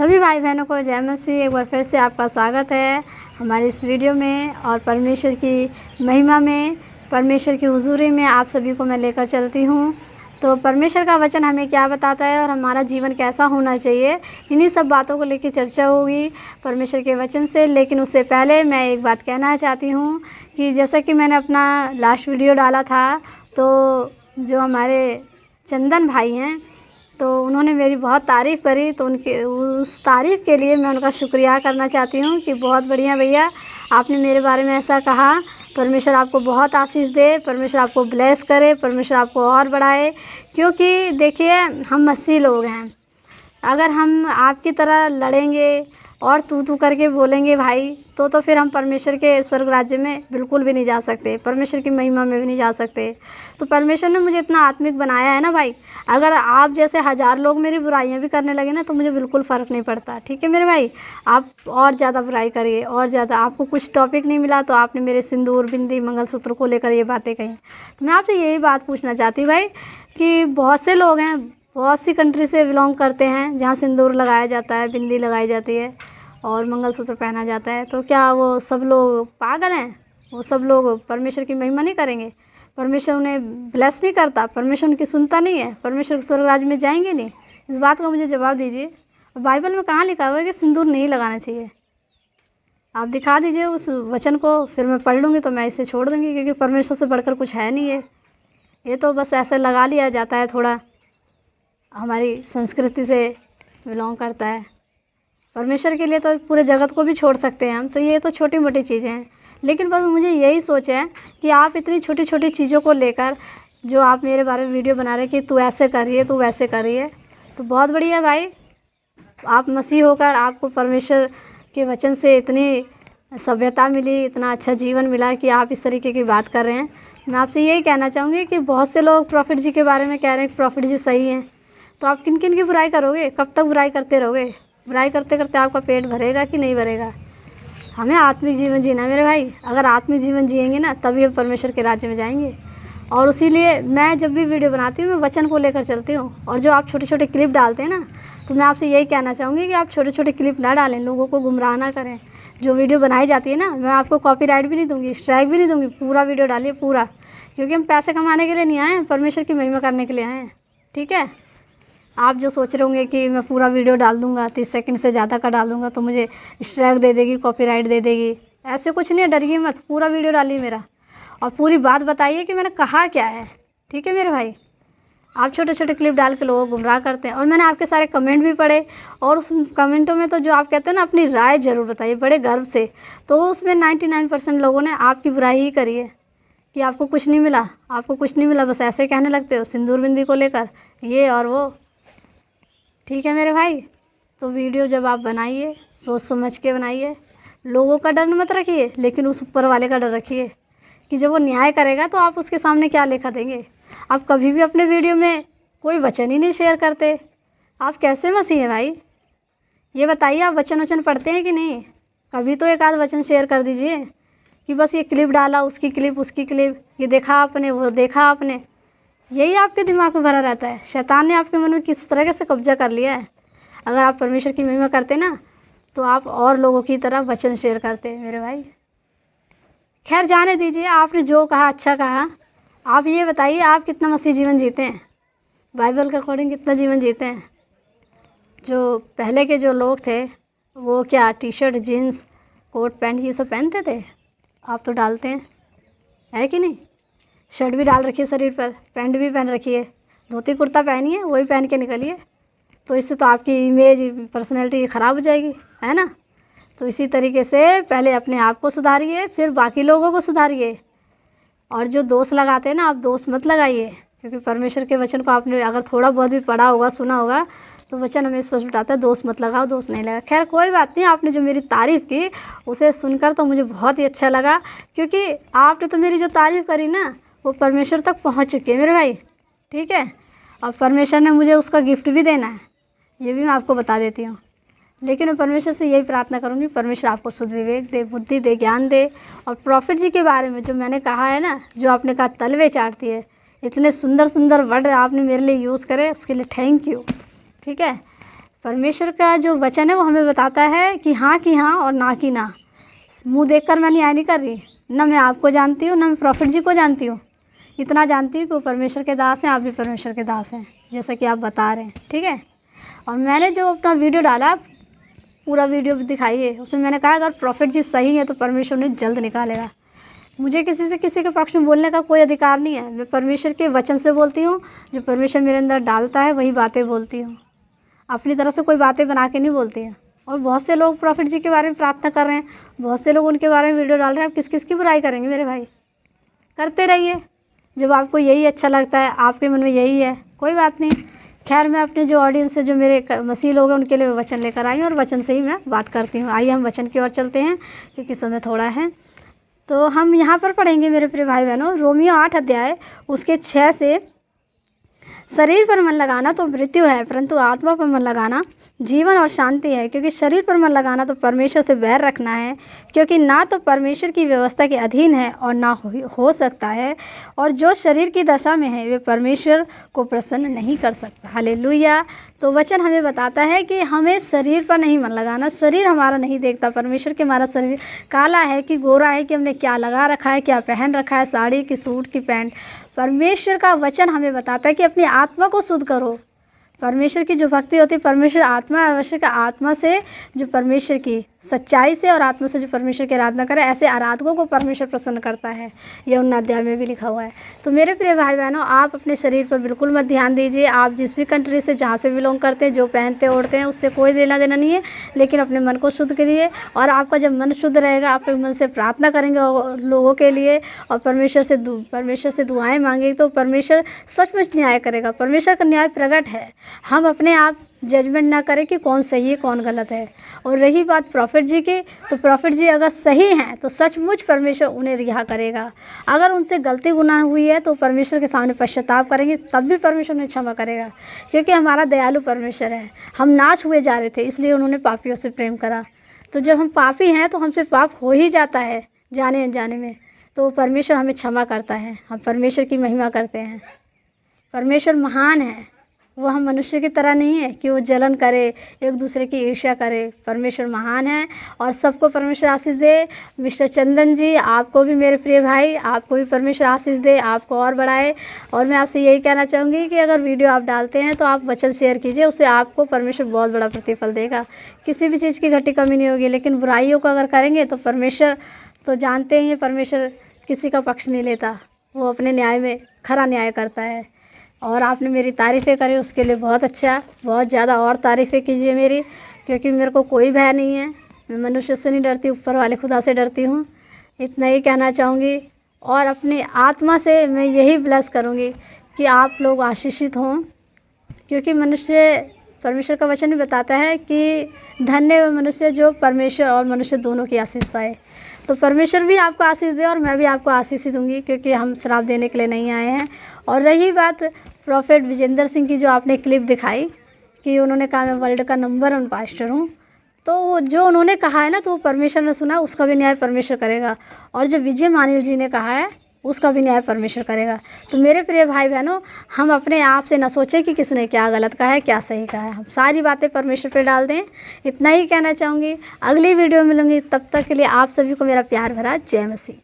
सभी भाई बहनों को जय मसीह। एक बार फिर से आपका स्वागत है हमारी इस वीडियो में और परमेश्वर की महिमा में, परमेश्वर की हुजूरी में आप सभी को मैं लेकर चलती हूँ। तो परमेश्वर का वचन हमें क्या बताता है और हमारा जीवन कैसा होना चाहिए, इन्हीं सब बातों को लेकर चर्चा होगी परमेश्वर के वचन से। लेकिन उससे पहले मैं एक बात कहना चाहती हूँ कि जैसा कि मैंने अपना लास्ट वीडियो डाला था, तो जो हमारे चंदन भाई हैं तो उन्होंने मेरी बहुत तारीफ़ करी, तो उनके उस तारीफ़ के लिए मैं उनका शुक्रिया करना चाहती हूँ कि बहुत बढ़िया भैया, आपने मेरे बारे में ऐसा कहा। परमेश्वर आपको बहुत आशीष दे, परमेश्वर आपको ब्लेस करे, परमेश्वर आपको और बढ़ाए। क्योंकि देखिए, हम मसीह लोग हैं, अगर हम आपकी तरह लड़ेंगे और तू करके बोलेंगे भाई, तो फिर हम परमेश्वर के स्वर्ग राज्य में बिल्कुल भी नहीं जा सकते, परमेश्वर की महिमा में भी नहीं जा सकते। तो परमेश्वर ने मुझे इतना आत्मिक बनाया है ना भाई, अगर आप जैसे 1000 लोग मेरी बुराइयां भी करने लगे ना, तो मुझे बिल्कुल फ़र्क नहीं पड़ता। ठीक है मेरे भाई, आप और ज़्यादा बुराई करिए और ज़्यादा। आपको कुछ टॉपिक नहीं मिला तो आपने मेरे सिंदूर, बिंदी, मंगलसूत्र को लेकर ये बातें कही। तो मैं आपसे यही बात पूछना चाहती हूँ भाई कि बहुत से लोग हैं, बहुत सी कंट्री से बिलोंग करते हैं जहाँ सिंदूर लगाया जाता है, बिंदी लगाई जाती है और मंगलसूत्र पहना जाता है। तो क्या वो सब लोग पागल हैं? वो सब लोग परमेश्वर की महिमा नहीं करेंगे? परमेश्वर उन्हें ब्लेस नहीं करता? परमेश्वर उनकी सुनता नहीं है? परमेश्वर स्वर्ग राज्य में जाएंगे नहीं? इस बात का मुझे जवाब दीजिए। और बाइबल में कहाँ लिखा हुआ है कि सिंदूर नहीं लगाना चाहिए? आप दिखा दीजिए उस वचन को, फिर मैं पढ़ लूँगी तो मैं इसे छोड़ दूँगी, क्योंकि परमेश्वर से बढ़कर कुछ है नहीं है। ये तो बस ऐसे लगा लिया जाता है, थोड़ा हमारी संस्कृति से बिलोंग करता है। परमेश्वर के लिए तो पूरे जगत को भी छोड़ सकते हैं हम, तो ये तो छोटी मोटी चीज़ें हैं। लेकिन बस मुझे यही सोच है कि आप इतनी छोटी छोटी चीज़ों को लेकर जो आप मेरे बारे में वीडियो बना रहे कि तू ऐसे करिए, तू वैसे करिए, तो बहुत बढ़िया भाई। आप मसीह होकर आपको परमेश्वर के वचन से इतनी सभ्यता मिली, इतना अच्छा जीवन मिला कि आप इस तरीके की बात कर रहे हैं। मैं आपसे यही कहना चाहूँगी कि बहुत से लोग प्रॉफिट जी के बारे में कह रहे हैं कि प्रॉफिट जी सही हैं, तो आप किन किन की बुराई करोगे? कब तक बुराई करते रहोगे? बुराई करते करते आपका पेट भरेगा कि नहीं भरेगा? हमें आत्मिक जीवन जीना है मेरे भाई। अगर आत्मिक जीवन जिएंगे ना, तभी हम परमेश्वर के राज्य में जाएंगे। और इसीलिए मैं जब भी वीडियो बनाती हूँ, मैं वचन को लेकर चलती हूँ। और जो आप छोटे छोटे क्लिप डालते हैं ना, तो मैं आपसे यही कहना चाहूँगी कि आप छोटे छोटे क्लिप ना डालें, लोगों को गुमराह ना करें। जो वीडियो बनाई जाती है ना, मैं आपको कॉपीराइट भी नहीं दूँगी, स्ट्राइक भी नहीं दूँगी। पूरा वीडियो डालिए पूरा, क्योंकि हम पैसे कमाने के लिए नहीं आए हैं, परमेश्वर की महिमा करने के लिए आए हैं। ठीक है? आप जो सोच रहे होंगे कि मैं पूरा वीडियो डाल दूँगा, 30 सेकंड से ज़्यादा का डालूँगा तो मुझे स्ट्राइक दे देगी, कॉपीराइट दे देगी, ऐसे कुछ नहीं है। डरिए मत, पूरा वीडियो डालिए मेरा और पूरी बात बताइए कि मैंने कहा क्या है। ठीक है मेरे भाई? आप छोटे छोटे क्लिप डाल के लोगों को गुमराह करते हैं। और मैंने आपके सारे कमेंट भी पढ़े, और उस कमेंटों में तो जो आप कहते हैं ना, अपनी राय ज़रूर बताइए बड़े गर्व से, तो उसमें 99% लोगों ने आपकी बुराई ही करी है कि आपको कुछ नहीं मिला, आपको कुछ नहीं मिला, बस ऐसे कहने लगते हो सिंदूर बिंदी को लेकर ये और वो। ठीक है मेरे भाई? तो वीडियो जब आप बनाइए, सोच समझ के बनाइए। लोगों का डर मत रखिए, लेकिन उस ऊपर वाले का डर रखिए कि जब वो न्याय करेगा तो आप उसके सामने क्या लेखा देंगे। आप कभी भी अपने वीडियो में कोई वचन ही नहीं शेयर करते, आप कैसे मसीह हैं भाई? ये बताइए, आप वचन पढ़ते हैं कि नहीं? कभी तो एक आध वचन शेयर कर दीजिए कि बस ये क्लिप डाला, उसकी क्लिप, उसकी क्लिप, ये देखा आपने, वो देखा आपने। यही आपके दिमाग में भरा रहता है। शैतान ने आपके मन में किस तरह से कब्जा कर लिया है। अगर आप परमेश्वर की महिमा करते ना, तो आप और लोगों की तरह वचन शेयर करते मेरे भाई। खैर जाने दीजिए, आपने जो कहा अच्छा कहा। आप ये बताइए, आप कितना मसीह जीवन जीते हैं? बाइबल के अकॉर्डिंग कितना जीवन जीते हैं? जो पहले के जो लोग थे, वो क्या T shirt, jeans, coat pant ये सब पहनते थे? आप तो डालते हैं, है कि नहीं? शर्ट भी डाल रखी है शरीर पर, पैंट भी पहन रखी है, धोती कुर्ता पहनी है, वही पहन के निकलिए। तो इससे तो आपकी इमेज, पर्सनैलिटी ख़राब हो जाएगी, है ना? तो इसी तरीके से पहले अपने आप को सुधारिए, फिर बाकी लोगों को सुधारिए। और जो दोष लगाते हैं ना, आप दोष मत लगाइए, क्योंकि परमेश्वर के वचन को आपने अगर थोड़ा बहुत भी पढ़ा होगा, सुना होगा, तो वचन हमें स्पष्ट बताता है, दोष मत लगाओ, दोष नहीं लगा। खैर कोई बात नहीं, आपने जो मेरी तारीफ़ की उसे सुनकर तो मुझे बहुत ही अच्छा लगा, क्योंकि आपने तो मेरी जो तारीफ़ करी ना, वो परमेश्वर तक पहुंच चुकी है मेरे भाई। ठीक है? और परमेश्वर ने मुझे उसका गिफ्ट भी देना है, ये भी मैं आपको बता देती हूँ। लेकिन मैं परमेश्वर से यही प्रार्थना करूँगी, परमेश्वर आपको शुद्ध विवेक दे, बुद्धि दे, ज्ञान दे। और प्रॉफिट जी के बारे में जो मैंने कहा है ना, जो आपने कहा तलवे चाटती है, इतने सुंदर सुंदर वर्ड आपने मेरे लिए यूज़ करे, उसके लिए थैंक यू। ठीक है? परमेश्वर का जो वचन है वो हमें बताता है कि हाँ और ना कि ना। मुँह देखकर मैं न्याय नहीं कर रही, ना मैं आपको जानती हूँ, ना मैं प्रॉफिट जी को जानती हूँ। इतना जानती हूँ कि वो परमेश्वर के दास हैं, आप भी परमेश्वर के दास हैं, जैसा कि आप बता रहे हैं, ठीक है। और मैंने जो अपना वीडियो डाला, पूरा वीडियो दिखाइए, उसमें मैंने कहा अगर प्रॉफिट जी सही है तो परमेश्वर उन्हें जल्द निकालेगा। मुझे किसी के पक्ष में बोलने का कोई अधिकार नहीं है। मैं परमेश्वर के वचन से बोलती हूँ, जो परमेश्वर मेरे अंदर डालता है वही बातें बोलती हूँ। अपनी तरफ से कोई बातें बना के नहीं बोलती है। और बहुत से लोग प्रॉफिट जी के बारे में प्रार्थना कर रहे हैं, बहुत से लोग उनके बारे में वीडियो डाल रहे हैं। आप किस किस की बुराई करेंगे मेरे भाई? करते रहिए, जब आपको यही अच्छा लगता है, आपके मन में यही है, कोई बात नहीं। खैर, मैं अपने जो ऑडियंस है, जो मेरे मसीह लोग हैं, उनके लिए वचन लेकर आई हूँ और वचन से ही मैं बात करती हूँ। आइए हम वचन की ओर चलते हैं, क्योंकि समय थोड़ा है। तो हम यहाँ पर पढ़ेंगे मेरे प्रिय भाई बहनों, रोमियो 8 अध्याय उसके 6 से, शरीर पर मन लगाना तो मृत्यु है, परंतु आत्मा पर मन लगाना जीवन और शांति है। क्योंकि शरीर पर मन लगाना तो परमेश्वर से बैर रखना है, क्योंकि ना तो परमेश्वर की व्यवस्था के अधीन है और ना हो सकता है। और जो शरीर की दशा में है वे परमेश्वर को प्रसन्न नहीं कर सकता। हालेलुया। तो वचन हमें बताता है कि हमें शरीर पर नहीं मन लगाना। शरीर हमारा नहीं देखता, परमेश्वर के हमारा शरीर काला है कि गोरा है, कि हमने क्या लगा रखा है, क्या पहन रखा है, साड़ी की, सूट की, पैंट। परमेश्वर का वचन हमें बताता है कि अपनी आत्मा को शुद्ध करो। परमेश्वर की जो भक्ति होती है, परमेश्वर आत्मा आवश्यक, आत्मा से जो परमेश्वर की सच्चाई से और आत्मा से जो परमेश्वर की आराधना करे, ऐसे आराधकों को परमेश्वर प्रसन्न करता है। यह उन अध्याय में भी लिखा हुआ है। तो मेरे प्रिय भाई बहनों, आप अपने शरीर पर बिल्कुल मत ध्यान दीजिए। आप जिस भी कंट्री से, जहाँ से बिलोंग करते हैं, जो पहनते ओढ़ते हैं, उससे कोई लेना देना नहीं है। लेकिन अपने मन को शुद्ध करिए, और आपका जब मन शुद्ध रहेगा, आप मन से प्रार्थना करेंगे लोगों के लिए और परमेश्वर से दुआएं मांगेंगे, तो परमेश्वर सचमुच न्याय करेगा। परमेश्वर का न्याय प्रकट है। हम अपने आप जजमेंट ना करें कि कौन सही है कौन गलत है। और रही बात प्रॉफिट जी की, तो प्रॉफिट जी अगर सही हैं तो सचमुच परमेश्वर उन्हें रिहा करेगा। अगर उनसे गलती गुनाह हुई है तो परमेश्वर के सामने पश्चाताप करेंगे, तब भी परमेश्वर उन्हें क्षमा करेगा, क्योंकि हमारा दयालु परमेश्वर है। हम नाश हुए जा रहे थे, इसलिए उन्होंने पापियों से प्रेम करा। तो जब हम पापी हैं तो हमसे पाप हो ही जाता है जाने अनजाने में, तो परमेश्वर हमें क्षमा करता है। हम परमेश्वर की महिमा करते हैं। परमेश्वर महान है। वो हम मनुष्य की तरह नहीं है कि वो जलन करे, एक दूसरे की ईर्ष्या करे। परमेश्वर महान है और सबको परमेश्वर आशीष दे। मिस्टर चंदन जी, आपको भी मेरे प्रिय भाई, आपको भी परमेश्वर आशीष दे, आपको और बढ़ाए। और मैं आपसे यही कहना चाहूँगी कि अगर वीडियो आप डालते हैं तो आप वचन शेयर कीजिए, उससे आपको परमेश्वर बहुत बड़ा प्रतिफल देगा। किसी भी चीज़ की घटी कमी नहीं होगी। लेकिन बुराइयों को अगर करेंगे तो परमेश्वर तो जानते ही, परमेश्वर किसी का पक्ष नहीं लेता, वो अपने न्याय में खरा न्याय करता है। और आपने मेरी तारीफ़ें करी, उसके लिए बहुत अच्छा, बहुत ज़्यादा और तारीफ़ें कीजिए मेरी, क्योंकि मेरे को कोई भय नहीं है। मैं मनुष्य से नहीं डरती, ऊपर वाले खुदा से डरती हूँ। इतना ही कहना चाहूँगी। और अपनी आत्मा से मैं यही ब्लेस करूँगी कि आप लोग आशीषित हों, क्योंकि परमेश्वर का वचन भी बताता है कि धन्य वो मनुष्य जो परमेश्वर और मनुष्य दोनों की आशीष पाए। तो परमेश्वर भी आपको आशीष दे और मैं भी आपको आशीष ही दूँगी, क्योंकि हम श्राप देने के लिए नहीं आए हैं। और रही बात प्रॉफिट विजेंद्र सिंह की, जो आपने क्लिप दिखाई कि उन्होंने कहा मैं वर्ल्ड का नंबर 1 पास्टर हूँ, तो जो उन्होंने कहा है ना, तो वो परमेश्वर ने सुना, उसका भी न्याय परमेश्वर करेगा। और जो विजय मानिल जी ने कहा है, उसका भी न्याय परमेश्वर करेगा। तो मेरे प्रिय भाई बहनों, हम अपने आप से ना सोचें कि किसने क्या गलत कहा है, क्या सही कहा है। हम सारी बातें परमेश्वर पे डाल दें। इतना ही कहना चाहूँगी। अगली वीडियो में मिलूँगी, तब तक के लिए आप सभी को मेरा प्यार भरा जय मसीह।